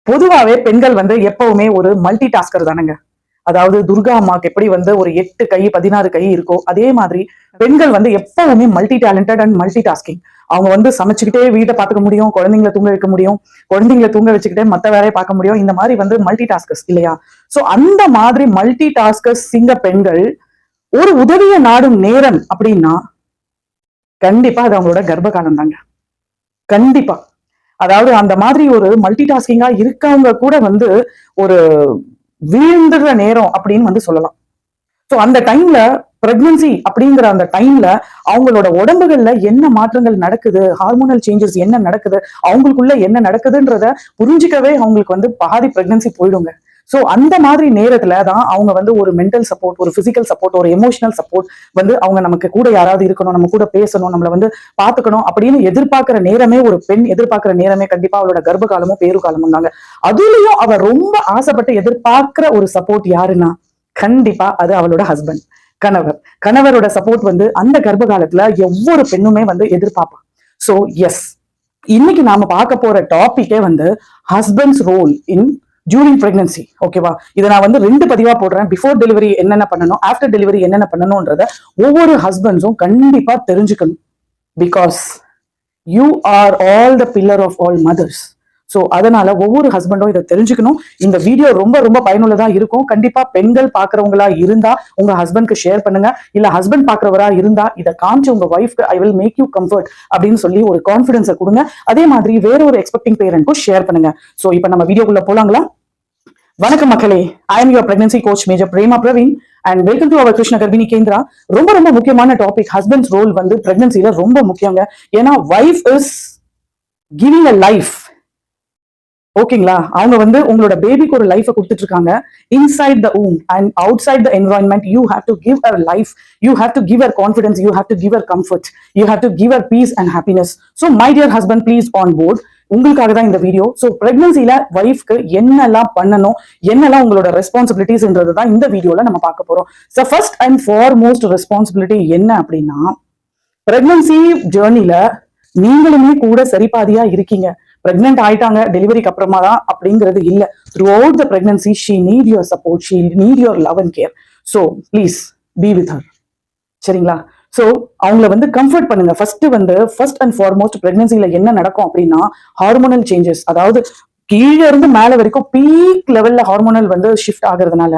பொதுவாவே பெண்கள் வந்து எப்பவுமே ஒரு மல்டி டாஸ்கர் தானங்க. அதாவது துர்கா அம்மாக்கு எப்படி வந்து ஒரு 8 கை 16 கை இருக்கோ அதே மாதிரி பெண்கள் வந்து எப்பவுமே multi talented and multi tasking. அவங்க வந்து சமைச்சுக்கிட்டே வீட்டை பார்த்துக்க முடியும், குழந்தைங்களை தூங்க வைக்க முடியும், குழந்தைங்களை தூங்க வச்சுக்கிட்டே மத்த வேலையை பார்க்க முடியும். இந்த மாதிரி வந்து மல்டி டாஸ்கர்ஸ் இல்லையா? சோ அந்த மாதிரி மல்டி டாஸ்கர்ஸ் சிங்க பெண்கள் ஒரு உதவிய நாடும் நேரம் அப்படின்னா கண்டிப்பா அது அவங்களோட கர்ப்ப காலம் தாங்க. கண்டிப்பா. அதாவது அந்த மாதிரி ஒரு மல்டி டாஸ்கிங்கா இருக்கவங்க கூட வந்து ஒரு வீழ்ந்துடுற நேரம் அப்படின்னு வந்து சொல்லலாம். சோ அந்த டைம்ல பிரெக்னன்சி அப்படிங்கிற அந்த டைம்ல அவங்களோட உடம்புகள்ல என்ன மாற்றங்கள் நடக்குது, ஹார்மோனல் சேஞ்சஸ் என்ன நடக்குது, அவங்களுக்குள்ள என்ன நடக்குதுன்றத புரிஞ்சிக்கவே அவங்களுக்கு வந்து பாதி பிரெக்னன்சி போயிடுங்க. சோ அந்த மாதிரி நேரத்துல தான் அவங்க வந்து ஒரு மென்டல் சப்போர்ட், ஒரு பிசிக்கல் சப்போர்ட், ஒரு எமோஷனல் சப்போர்ட் வந்து அவங்க நமக்கு கூட யாராவது இருக்கணும், நம்ம கூட பேசணும், நம்மள வந்து பாத்துக்கணும் அப்படின்னு எதிர்பார்க்கிற நேரமே, ஒரு பெண் எதிர்பார்க்கிற நேரமே கண்டிப்பா அவளோட கர்ப்ப காலமும் பேரு காலமும் தாங்க. அதுலயும் அவ ரொம்ப ஆசைப்பட்டு எதிர்பார்க்கிற ஒரு சப்போர்ட் யாருன்னா கண்டிப்பா அது அவளோட ஹஸ்பண்ட், கணவர். கணவரோட சப்போர்ட் வந்து அந்த கர்ப்ப காலத்துல ஒவ்வொரு பெண்ணுமே வந்து எதிர்பார்ப்பான். சோ எஸ், இன்னைக்கு நாம பார்க்க போற டாபிக்கே வந்து husbands role in during pregnancy. ஓகேவா? இதை நான் வந்து 2 பதிவா போடுறேன். பிஃபோர் டெலிவரி என்னென்ன பண்ணணும், ஆஃப்டர் டெலிவரி என்னென்ன பண்ணணும்ன்றத ஒவ்வொரு ஹஸ்பண்ட்ஸும் கண்டிப்பா தெரிஞ்சுக்கணும். Because you are all the pillar of all mothers. So அதனால ஒவ்வொரு ஹஸ்பண்டும் இதை தெரிஞ்சுக்கணும். இந்த வீடியோ ரொம்ப ரொம்ப பயனுள்ளதா இருக்கும். கண்டிப்பா பெண்கள் பாக்குறவங்களா இருந்தா உங்க ஹஸ்பண்ட்க்கு ஷேர் பண்ணுங்க. இல்ல ஹஸ்பண்ட் பாக்குறவரா இருந்தா இதை காமிச்சு உங்க ஒய்ஃப்க்கு I will make you comfort அப்படின்னு சொல்லி ஒரு கான்பிடன்ஸை கொடுங்க. அதே மாதிரி வேற ஒரு எக்ஸ்பெக்டிங் பேரண்ட்க்கும் ஷேர் பண்ணுங்க. சோ இப்ப நம்ம வீடியோக்குள்ள போலாங்களா? வணக்கம் மக்களே, I am your pregnancy coach major Prema Praveen and welcome to our Krishna Garbhini Kendra. ரொம்ப ரொம்ப முக்கியமான டாபிக். ஹஸ்பண்ட்ஸ் ரோல் வந்து பிரெக்னன்சில ரொம்ப முக்கியங்க. ஏன்னா wife is giving a life. ஓகேங்களா? அவங்க வந்து உங்களோட பேபிக்கு ஒரு லைஃபை கொடுத்துட்டு இருக்காங்க. Inside the womb and outside the environment you have to give her life, you have to give her confidence, you have to give her comfort, you have to give her peace and happiness. So my dear husband, please on board. உங்களுக்காக தான் இந்த video. So பிரெக்னன்சில ஒய்ஃப்க்கு என்னெல்லாம் பண்ணணும், என்னெல்லாம் உங்களோட ரெஸ்பான்சிபிலிட்டிஸ்ன்றது தான் இந்த வீடியோல நம்ம பார்க்க போறோம். So first and foremost responsibility என்ன அப்படின்னா, பிரெக்னன்சி ஜேர்னில நீங்களுமே கூட சரிபாதியா இருக்கீங்க. பிரெக்னென்ட் ஆயிட்டாங்க டெலிவரிக்கு அப்புறமா தான் அப்படிங்கிறது இல்ல. Through out the pregnancy she need your support, she need your love and care. So please be with her. சரிங்களா? சோ அவங்கள வந்து கம்ஃபர்ட் பண்ணுங்க. ஃபர்ஸ்ட் அண்ட் ஃபார்மோஸ்ட் பிரெக்னன்சில என்ன நடக்கும் அப்படின்னா ஹார்மோனல் சேஞ்சஸ். அதாவது கீழே இருந்து மேல வரைக்கும் பீக் லெவல்ல ஹார்மோனல் வந்து ஷிஃப்ட் ஆகுறதுனால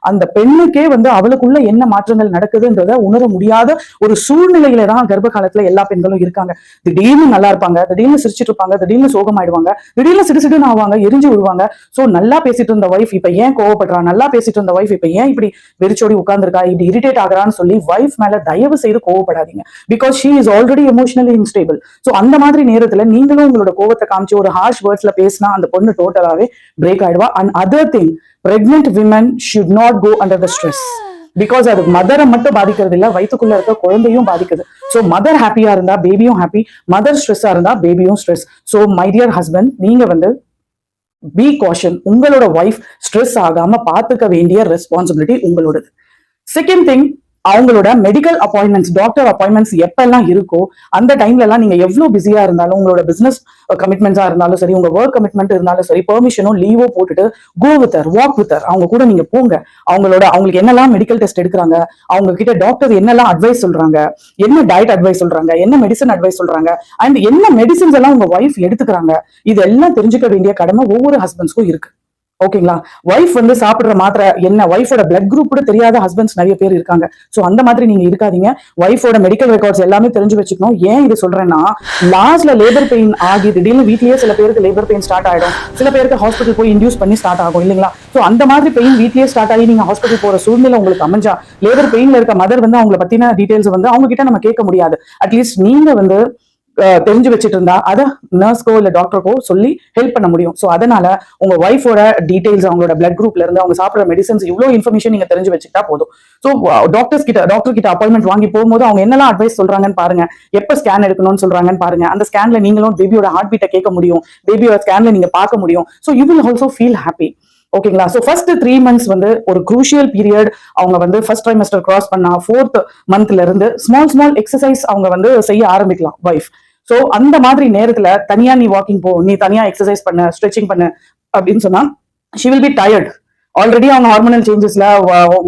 அந்த பெண்ணுக்கே வந்து அவளுக்குள்ள என்ன மாற்றங்கள் நடக்குதுன்றத உணர முடியாத ஒரு சூழ்நிலையில தான் கர்ப்ப காலத்துல எல்லா பெண்களும் இருக்காங்க. திடீர்னு நல்லா இருப்பாங்க, திடீர்னு சிரிச்சிட்டு இருப்பாங்க, திடீர்னு சோகமாயிடுவாங்க, திடீர்னு சிடுசிடுன்னு ஆவாங்க, எரிஞ்சு விடுவாங்க. சோ நல்லா பேசிட்டு இருந்த வைஃப் இப்ப ஏன் கோவப்படுறா, நல்லா பேசிட்டு இருந்த வைஃப் இப்ப ஏன் இப்படி வெறிச்சோடி உட்கார்ந்துருக்கா, இப்படி இரிட்டேட் ஆகுறான்னு சொல்லி வைஃப் மேல தயவு செய்து கோவப்படாதீங்க. Because she is already emotionally instable. So அந்த மாதிரி நேரத்துல நீங்களும் உங்களோட கோவத்தை காமிச்சு ஒரு ஹார்ஷ் வேர்ட்ஸ்ல பேசினா அந்த பொண்ணு டோட்டலாவே பிரேக் ஆயிடுவா. And other thing, pregnant women should not go under the stress. Because அது மதரை மட்டும் பாதிக்கிறது இல்ல, வயிற்றுக்குள்ள இருக்க குழந்தையும் பாதிக்குது. சோ மதர் ஹாப்பியா இருந்தா பேபியும் ஹாப்பி, மதர் ஸ்ட்ரெஸ்ஸா இருந்தா பேபியும் stress. So my dear husband, நீங்க வந்து பி காஷன். உங்களோட ஒய்ஃப் ஸ்ட்ரெஸ் ஆகாம பாத்துக்க வேண்டிய ரெஸ்பான்சிபிலிட்டி உங்களோடது. செகண்ட் திங், அவங்களோட மெடிக்கல் அப்பாயின்மெண்ட்ஸ், டாக்டர் அப்பாயின்மெண்ட்ஸ் எப்பெல்லாம் இருக்கோ அந்த டைம்ல எல்லாம் நீங்க எவ்வளவு பிஸியா இருந்தாலும், உங்களோட பிசினஸ் கமிட்மெண்ட்ஸா இருந்தாலும் சரி, உங்க ஒர்க் கமிட்மெண்ட் இருந்தாலும் சரி, பெர்மிஷனோ லீவோ போட்டுட்டு go with her, walk with her. அவங்க கூட நீங்க போங்க. அவங்களுக்கு என்னெல்லாம் மெடிக்கல் டெஸ்ட் எடுக்கிறாங்க, அவங்க கிட்ட டாக்டர் என்னெல்லாம் அட்வைஸ் சொல்றாங்க, என்ன டயட் அட்வைஸ் சொல்றாங்க, என்ன மெடிசன் அட்வைஸ் சொல்றாங்க, அண்ட் என்ன மெடிசன்ஸ் எல்லாம் உங்க ஒய்ஃப் எடுத்துக்கிறாங்க, இதெல்லாம் தெரிஞ்சுக்க வேண்டிய கடமை ஒவ்வொரு ஹஸ்பண்ட்ஸ்க்கும் இருக்கு. ஓகேங்களா? ஒய்ஃப் வந்து சாப்பிடுற மாத்திரை என்ன, ஒய்ஃபோட பிளட் குரூப் கூட தெரியாத ஹஸ்பண்ட்ஸ் நிறைய பேர் இருக்காங்க. சோ அந்த மாதிரி நீங்க இருக்காதீங்க. ஒய்ஃபோட மெடிக்கல் ரெக்கார்ட்ஸ் எல்லாமே தெரிஞ்சு வச்சுக்கணும். ஏன் இது சொல்றேன்னா, லாஸ்ட்ல லேபர் பெயின் ஆகி திடீர்னு வீட்லயே சில பேருக்கு லேபர் பெயின் ஸ்டார்ட் ஆயிடும், சில பேருக்கு ஹாஸ்பிட்டல் போய் இன்டியூஸ் பண்ணி ஸ்டார்ட் ஆகும் இல்லைங்களா? சோ அந்த மாதிரி பெயின் வீட்லயே ஸ்டார்ட் ஆகி நீங்க ஹாஸ்பிட்டல் போற சூழ்நிலை உங்களுக்கு அமைஞ்சா, லேபர் பெயின்ல இருக்க மதர் வந்து அவங்களை பத்தின டீடைல்ஸ் வந்து அவங்க கிட்ட நம்ம கேட்க முடியாது. அட்லீஸ்ட் நீங்க வந்து தெரிஞ்சு வச்சுட்டு இருந்தா அதை நர்ஸ்க்கோ இல்ல டாக்டருக்கோ சொல்லி ஹெல்ப் பண்ண முடியும். சோ அதனால உங்க ஒய்ஃபோட டீடைல்ஸ், அவங்களோட பிளட் குரூப்ல இருந்து அவங்க சாப்பிடுற மெடிசன்ஸ், இவ்வளவு இன்ஃபர்மேஷன் நீங்க தெரிஞ்சு வச்சுட்டா போதும். சோ டாக்டர் கிட்ட அப்பாயின்மெண்ட் வாங்கி போகும்போது அவங்க என்னெல்லாம் அட்வைஸ் சொல்றாங்கன்னு பாருங்க, எப்ப ஸ்கேன் எடுக்கணும்னு சொல்றாங்கன்னு பாருங்க. அந்த ஸ்கேன்ல நீங்களும் பேபியோட ஹார்ட் பீட்டை கேட்க முடியும், பேபியோட ஸ்கேன்ல நீங்க பார்க்க முடியும். So you will also feel happy. ஓகேங்களா? சோ ஃபர்ஸ்ட் 3 months வந்து ஒரு குரூஷியல் பீரியட். அவங்க வந்து ஃபர்ஸ்ட் ட்ரைமஸ்டர் கிராஸ் பண்ணா 4th monthல இருந்து ஸ்மால் எக்ஸசைஸ் அவங்க வந்து செய்ய ஆரம்பிக்கலாம் வைஃப். சோ அந்த மாதிரி நேரத்துல தனியா நீ வாக்கிங் போ, நீ தனியா எக்ஸசைஸ் பண்ண, ஸ்ட்ரெச்சிங் பண்ண, அப்படின்னு சொன்னா she will be tired. Already அவங்க ஹார்மோனல் சேஞ்சஸ்ல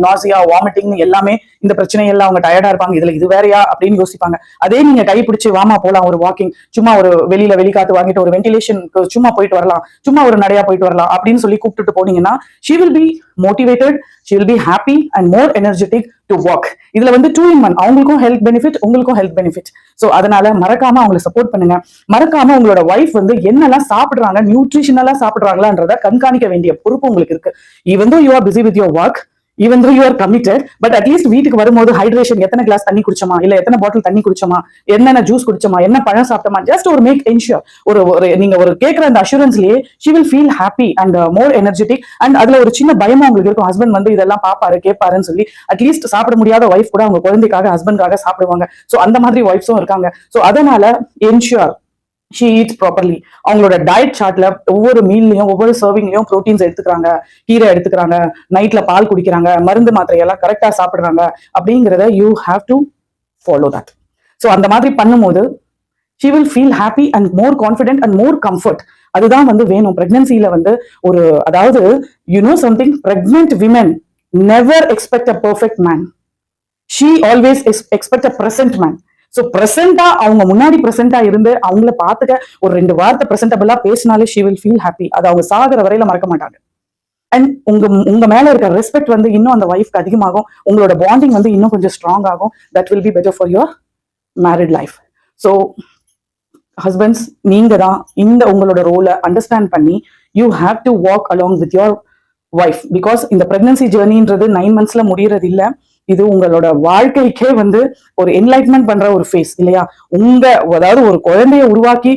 நாசியா வாமிட்டிங் எல்லாமே இந்த பிரச்சனை எல்லாம் அவங்க டயர்டா இருப்பாங்க. இதுல இது வேறையா அப்படின்னு யோசிப்பாங்க. அதே நீங்க கை பிடிச்சி வாமா போலாம் ஒரு வாக்கிங், சும்மா ஒரு வெளியில வெளிக்காத்து வாங்கிட்டு ஒரு வென்டிலேஷனுக்கு சும்மா போயிட்டு வரலாம், சும்மா ஒரு நடையா போயிட்டு வரலாம் அப்படின்னு சொல்லி கூப்பிட்டுட்டு போனீங்கன்னா she will be motivated, she will be happy and more energetic to walk. இதுல வந்து 2 in 1, அவங்களுக்கும் ஹெல்த் பெனிஃபிட், உங்களுக்கும் ஹெல்த் பெனிஃபிட். சோ அதனால மறக்காம அவங்களை சப்போர்ட் பண்ணுங்க. மறக்காம உங்களோட வைஃப் வந்து என்னெல்லாம் சாப்பிடுறாங்க, நியூட்ரிஷனலா சாப்பிடுறாங்களான்றத கண்காணிக்க வேண்டிய பொறுப்பு உங்களுக்கு இருக்கு. even though you are busy with your work, even though you are committed, but at least வீட்டுக்கு வரும்போது ஹைட்ரேஷன், எத்தனை கிளாஸ் தண்ணி குடிச்சோமா, இல்ல எத்தனை பாட்டில் தண்ணி குடிச்சோமா, என்னென்ன ஜூஸ் குடிச்சோமா, என்ன பழம் சாப்பிட்டோமா, ஜஸ்ட் ஒரு மேக் என்ஷூர், ஒரு நீங்க ஒரு கேட்கிற அந்த அஷூரன்ஸ்லயே she will feel happy and more energetic. and அதுல ஒரு சின்ன பயமா உங்களுக்கு இருக்கும், ஹஸ்பண்ட் வந்து இதெல்லாம் பாப்பாரு கேட்பாருன்னு சொல்லி. அட்லீஸ்ட் சாப்பிட முடியாத வைஃப் கூட அவங்க குழந்தைக்காக ஹஸ்பண்ட்காக சாப்பிடுவாங்க. சோ அந்த மாதிரி வைஃப்ஸும் இருக்காங்க. சோ அதனால என்ஷூர் she eats properly. அவங்களோட டயட் சார்ட்ல ஒவ்வொரு மீல்லயும் ஒவ்வொரு சர்விங்லயும் ப்ரோட்டீன்ஸ் எடுத்துக்கிறாங்க, கீரை எடுத்துக்கிறாங்க, நைட்ல பால் குடிக்கிறாங்க, மருந்து மாத்திரை எல்லாம் கரெக்டா சாப்பிடுறாங்க அப்படிங்கறத you have to follow that. so அந்த மாதிரி பண்ணும்போது she will feel happy and more confident and more comfort. அதுதான் வந்து வேணும் பிரெக்னன்சில வந்து. ஒரு அதாவது you know something, pregnant women never expect a perfect man. she always expect a present man. So பிரசன்டா அவங்க முன்னாடி பிரசன்டா இருந்து அவங்கள பாத்துக்க ஒரு 2 வார்த்தை பிரசன்டபிளா பேசினாலே she will feel happy. அது அவங்க சாகுற வரையில மறக்க மாட்டாங்க. அண்ட் உங்க மேல இருக்க ரெஸ்பெக்ட் வந்து இன்னும் அந்த வைஃப்க்கு அதிகமாகும். உங்களோட பாண்டிங் வந்து இன்னும் கொஞ்சம் ஸ்ட்ராங் ஆகும். that will be better for your married life. so husbands, நீங்க தான் இந்த உங்களோட ரோலை அண்டர்ஸ்டாண்ட் பண்ணி you have to walk along with your wife, because இந்த பிரெக்னன்சி ஜேர்னின்றது 9 monthsல முடியறது இல்ல. இது உங்களோட வாழ்க்கைக்கே வந்து ஒரு என்லைட்மெண்ட் பண்ற ஒரு ஃபேஸ் இல்லையா. அதாவது ஒரு குழந்தைய உருவாக்கி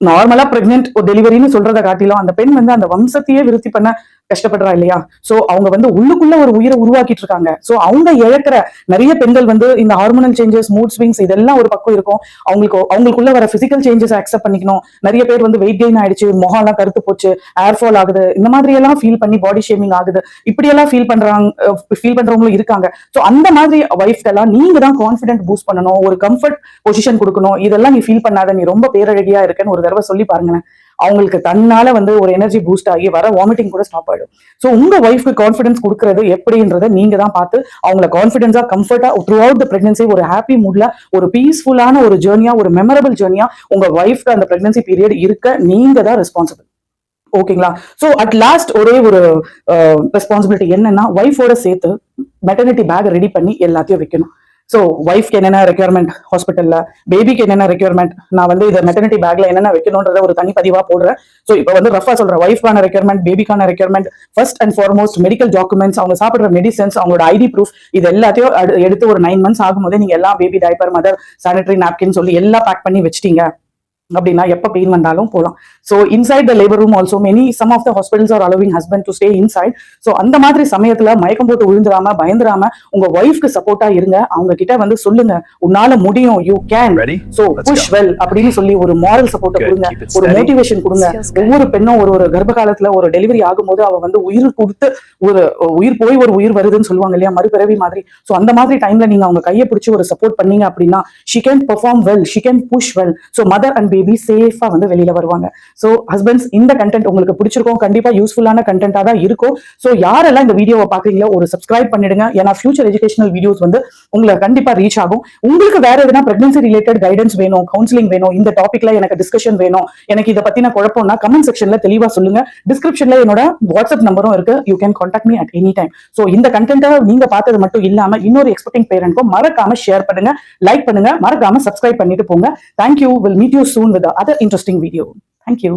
நார்மலா பிரெக்னென்ட் டெலிவரின்னு சொல்றதை காட்டிலும் அந்த பெண் வந்து அந்த வம்சத்தையே விருத்தி பண்ண கஷ்டப்படுறா இல்லையா. சோ அவங்க வந்து உள்ளுக்குள்ள ஒரு உயிரை உருவாக்கிட்டு இருக்காங்க. சோ அவங்க இழக்கிற நிறைய பெண்கள் வந்து இந்த ஹார்மோனல் சேஞ்சஸ், மூட் ஸ்விங்ஸ் இதெல்லாம் ஒரு பக்கம் இருக்கும். அவங்களுக்குள்ள வர பிசிக்கல் சேஞ்சஸ் அக்செப்ட் பண்ணிக்கணும். நிறைய பேர் வந்து வெயிட் கெயின் ஆயிடுச்சு, முகம் எல்லாம் கருத்து போச்சு, ஏர் ஃபால் ஆகுது, இந்த மாதிரி எல்லாம் ஃபீல் பண்ணி பாடி ஷேமிங் ஆகுது, இப்படி எல்லாம் ஃபீல் பண்றவங்களும் இருக்காங்க. சோ அந்த மாதிரி வைஃப்க்கு எல்லாம் நீங்க தான் கான்ஃபிடென்ட் பூஸ்ட் பண்ணணும், ஒரு கம்ஃபர்ட் பொசிஷன் கொடுக்கணும். இதெல்லாம் நீ ஃபீல் பண்ணாத, நீ ரொம்ப பேரழகியா இருக்கன்னு ஒரு தடவை சொல்லி பாருங்க. அவங்களுக்கு தன்னால வந்து ஒரு எனர்ஜி பூஸ்ட் ஆகி வர வாமிட்டிங் கூட ஸ்டாப் ஆயிடும். சோ உங்க வைஃப்க்கு கான்ஃபிடன்ஸ் கொடுக்கறது எப்படின்றத நீங்க தான் பார்த்து அவங்கள கான்ஃபிடன்ஸா கம்ஃபர்ட்டா த்ரூ அவுட் த பிரெக்னன்சி ஒரு ஹாப்பி மூட்ல ஒரு பீஸ்ஃபுல்லான ஒரு ஜேர்னியா, ஒரு மெமரபிள் ஜேர்னியா உங்க வைஃப்க்கு அந்த பிரெக்னன்சி பீரியட் இருக்க நீங்க தான் ரெஸ்பான்சிபிள். ஓகேங்களா. சோ அட் லாஸ்ட் ஒரே ஒரு ரெஸ்பான்சிபிலிட்டி என்னன்னா, வைஃபோட சேர்த்து மெட்டர்னிட்டி பேக் ரெடி பண்ணி எல்லாத்தையும் வைக்கணும். சோ வைஃப்க்கு என்னென்ன ரெக்யர்மெண்ட் ஹாஸ்பிட்டல்ல, பேபிக்கு என்னென்ன ரெக்யர்மெண்ட், நான் வந்து இந்த மெட்டர்னிட்டி பேக்ல என்னென்ன வைக்கணும்ன்றத ஒரு தனி பதிவா போடுறேன். சோ இப்போ வந்து ரஃபா சொல்றேன், வைஃப்கான ரெக்யர்மெண்ட், பேபிக்கான requirement, first and foremost medical documents, அவங்க சாப்பிடுற மெடிசன்ஸ், அவங்களோட ஐடி ப்ரூஃப், இது எல்லாத்தையும் எடுத்து ஒரு 9 months ஆகும்போது நீங்க எல்லாம் baby diaper, mother sanitary napkin சொல்லி எல்லாம் பேக் பண்ணி வச்சிட்டீங்க அப்படின்னா எப்ப பெயின் வந்தாலும் போலாம். So inside the labour room also some of the hospitals are allowing husband to stay inside. So அந்த மாதிரி சமயத்துல மயக்கம் போட்டு விழுந்துராம பயந்துராம உங்க வைஃப்க்கு சப்போர்ட்டா இருங்க. அவங்க கிட்ட வந்து சொல்லுங்க, உன்னால முடியும், you can, so push well அப்படின்னு சொல்லி ஒரு மாரல் சப்போர்ட் கொடுங்க, ஒரு மோட்டிவேஷன் கொடுங்க. ஒவ்வொரு பெண்ணும் ஒரு கர்ப்ப காலத்துல ஒரு டெலிவரி ஆகும்போது அவ வந்து உயிர் கொடுத்து ஒரு உயிர் போய் ஒரு உயிர் வருதுன்னு சொல்லுவாங்க இல்லையா, மறுபிறவி மாதிரி. சோ அந்த மாதிரி டைம்ல நீங்க அவங்க கையை பிடிச்சி ஒரு சப்போர்ட் பண்ணீங்க அப்படின்னா she can perform well, she can push well. so mother and baby சேஃபா வந்து வெளியில வருவாங்க. சோ ஹஸ்பண்ட்ஸ், இந்த கண்டென்ட் உங்களுக்கு பிடிச்சிருக்கும், கண்டிப்பா யூஸ்ஃபுல்லான கண்டென்ட்டா தான் இருக்கும். சோ யாரெல்லாம் இந்த வீடியோவை பாக்குறீங்களோ ஒரு சப்ஸ்கிரைப் பண்ணிடுங்க. ஏன்னா ஃபியூச்சர் எஜுகேஷனல் வீடியோஸ் வந்து உங்களுக்கு கண்டிப்பா ரீச் ஆகும். உங்களுக்கு வேற எதுனா பிரெக்னன்சி ரிலேட்டட் கைடன்ஸ் வேணும், கவுன்சிலிங் வேணும், இந்த டாபிக்ல எனக்கு டிஸ்கஷன் வேணும், எனக்கு இதை பத்தின குழப்பம்னா கமெண்ட் செக்ஷன்ல தெளிவா சொல்லுங்க. டிஸ்கிரிப்ஷன்ல என்னோட வாட்ஸ்அப் நம்பரும் இருக்கு, you can contact me at any time. So இந்த கண்டென்ட்டை நீங்க பார்த்தது மட்டும் இல்லாம இன்னொரு எக்ஸ்பெக்டிங் பேரண்ட்க்கும் மறக்காம ஷேர் பண்ணுங்க, லைக் பண்ணுங்க, மறக்காம சப்ஸ்கிரைப் பண்ணிட்டு போங்க. Thank you. Will meet you soon with other interesting video. Thank you.